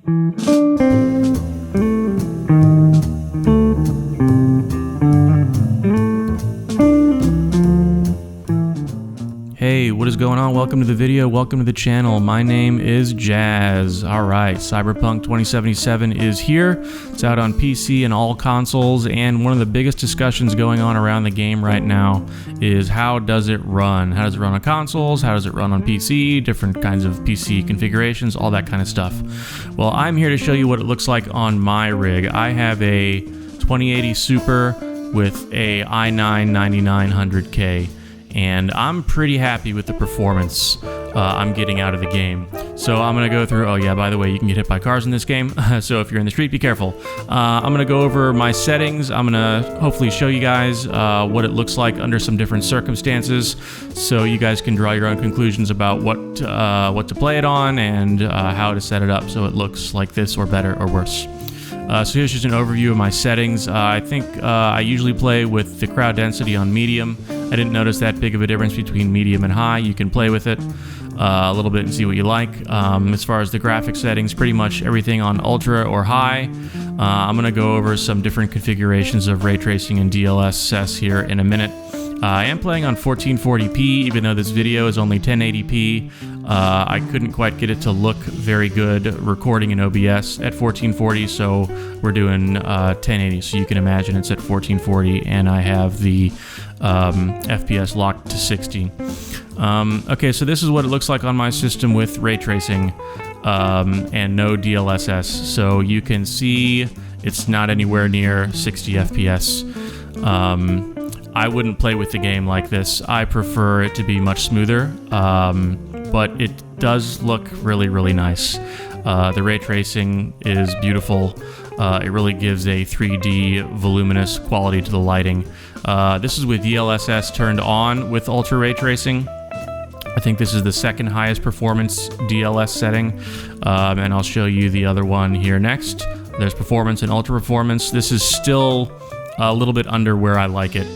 Hey, what is going on? Welcome to the video, welcome to the channel. My name is Jazz. Alright, Cyberpunk 2077 is here. It's out on PC and all consoles, and one of the biggest discussions going on around the game right now is how does it run? How does it run on consoles? How does it run on PC? Different kinds of PC configurations, all that kind of stuff. Well, I'm here to show you what it looks like on my rig. I have a 2080 Super with a i9-9900K. And I'm pretty happy with the performance I'm getting out of the game. So I'm going to go through, oh yeah, by the way, you can get hit by cars in this game, so if you're in the street, be careful. I'm going to go over my settings. I'm going to hopefully show you guys what it looks like under some different circumstances, so you guys can draw your own conclusions about what to play it on and how to set it up so it looks like this or better or worse. So here's just an overview of my settings. I think I usually play with the crowd density on medium. I didn't notice that big of a difference between medium and high. You can play with it a little bit and see what you like. As far as the graphics settings, pretty much everything on ultra or high. I'm going to go over some different configurations of ray tracing and DLSS here in a minute. I am playing on 1440p, even though this video is only 1080p. I couldn't quite get it to look very good recording in OBS at 1440, so we're doing 1080. So you can imagine it's at 1440, and I have the FPS locked to 60. Okay, so this is what it looks like on my system with ray tracing and no DLSS. So you can see it's not anywhere near 60 FPS. I wouldn't play with the game like this. I prefer it to be much smoother, but it does look really, really nice. The ray tracing is beautiful. It really gives a 3D voluminous quality to the lighting. This is with DLSS turned on with ultra ray tracing. I think this is the second highest performance DLS setting, and I'll show you the other one here next. There's performance and ultra performance. This is still a little bit under where I like it.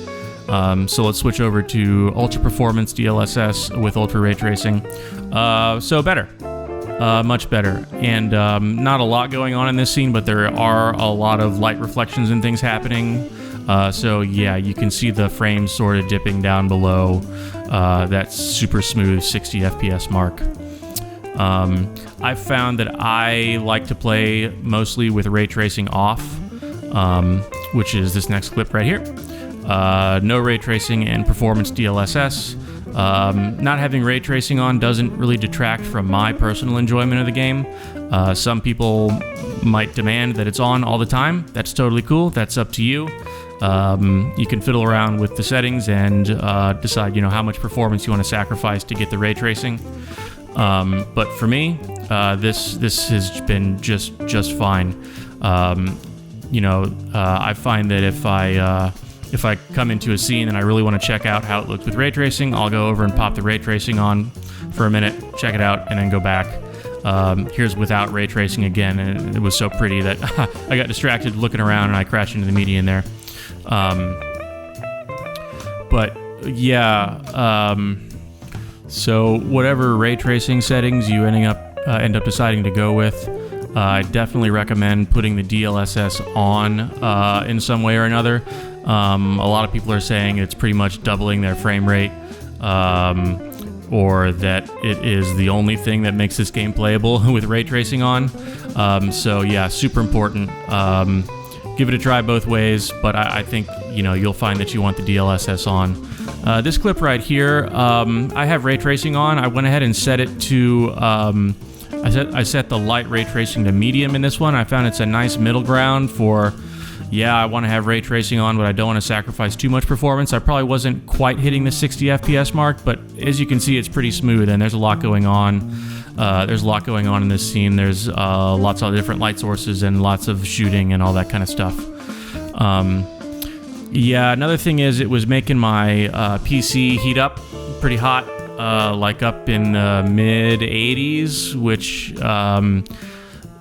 So let's switch over to ultra performance DLSS with ultra ray tracing. So better, much better, and not a lot going on in this scene, but there are a lot of light reflections and things happening. So yeah, you can see the frames sort of dipping down below that super smooth 60 FPS mark. I've found that I like to play mostly with ray tracing off, which is this next clip right here. No ray tracing and performance DLSS. Not having ray tracing on doesn't really detract from my personal enjoyment of the game. Some people might demand that it's on all the time. That's totally cool. That's up to you. You can fiddle around with the settings and decide, how much performance you want to sacrifice to get the ray tracing. But for me, this has been just fine. I find that if I come into a scene and I really want to check out how it looks with ray tracing, I'll go over and pop the ray tracing on for a minute, check it out, and then go back. Here's without ray tracing again, and it was so pretty that I got distracted looking around and I crashed into the median there. But yeah, so whatever ray tracing settings you end up deciding to go with, I definitely recommend putting the DLSS on in some way or another. A lot of people are saying it's pretty much doubling their frame rate, or that it is the only thing that makes this game playable with ray tracing on. So yeah, super important. Give it a try both ways, but I think you'll find that you want the DLSS on. This clip right here, I have ray tracing on. I went ahead and set it to I set the light ray tracing to medium in this one. I found it's a nice middle ground for, yeah, I want to have ray tracing on, but I don't want to sacrifice too much performance. I probably wasn't quite hitting the 60 FPS mark, but as you can see, it's pretty smooth, and there's a lot going on. There's a lot going on in this scene. There's lots of different light sources and lots of shooting and all that kind of stuff. Yeah, another thing is it was making my PC heat up pretty hot, like up in the mid 80s, which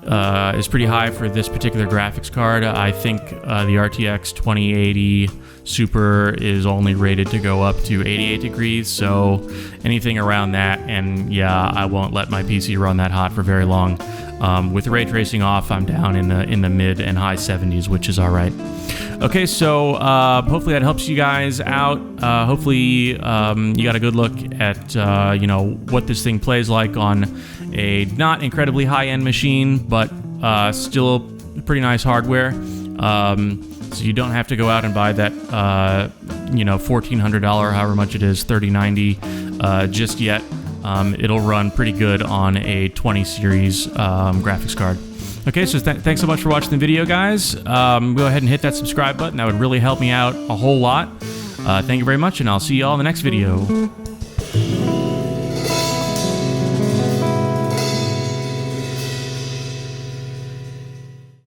is pretty high for this particular graphics card. I think the RTX 2080 Super is only rated to go up to 88 degrees, so anything around that, and yeah, I won't let my PC run that hot for very long. With ray tracing off, I'm down in the mid and high 70s, which is all right. Okay, so hopefully that helps you guys out. Hopefully you got a good look at what this thing plays like on a not incredibly high-end machine, but still pretty nice hardware. So you don't have to go out and buy that $1,400, however much it is, $3090 just yet. It'll run pretty good on a 20 series graphics card. Okay, so thanks so much for watching the video, guys. Go ahead and hit that subscribe button. That would really help me out a whole lot. Thank you very much, and I'll see you all in the next video.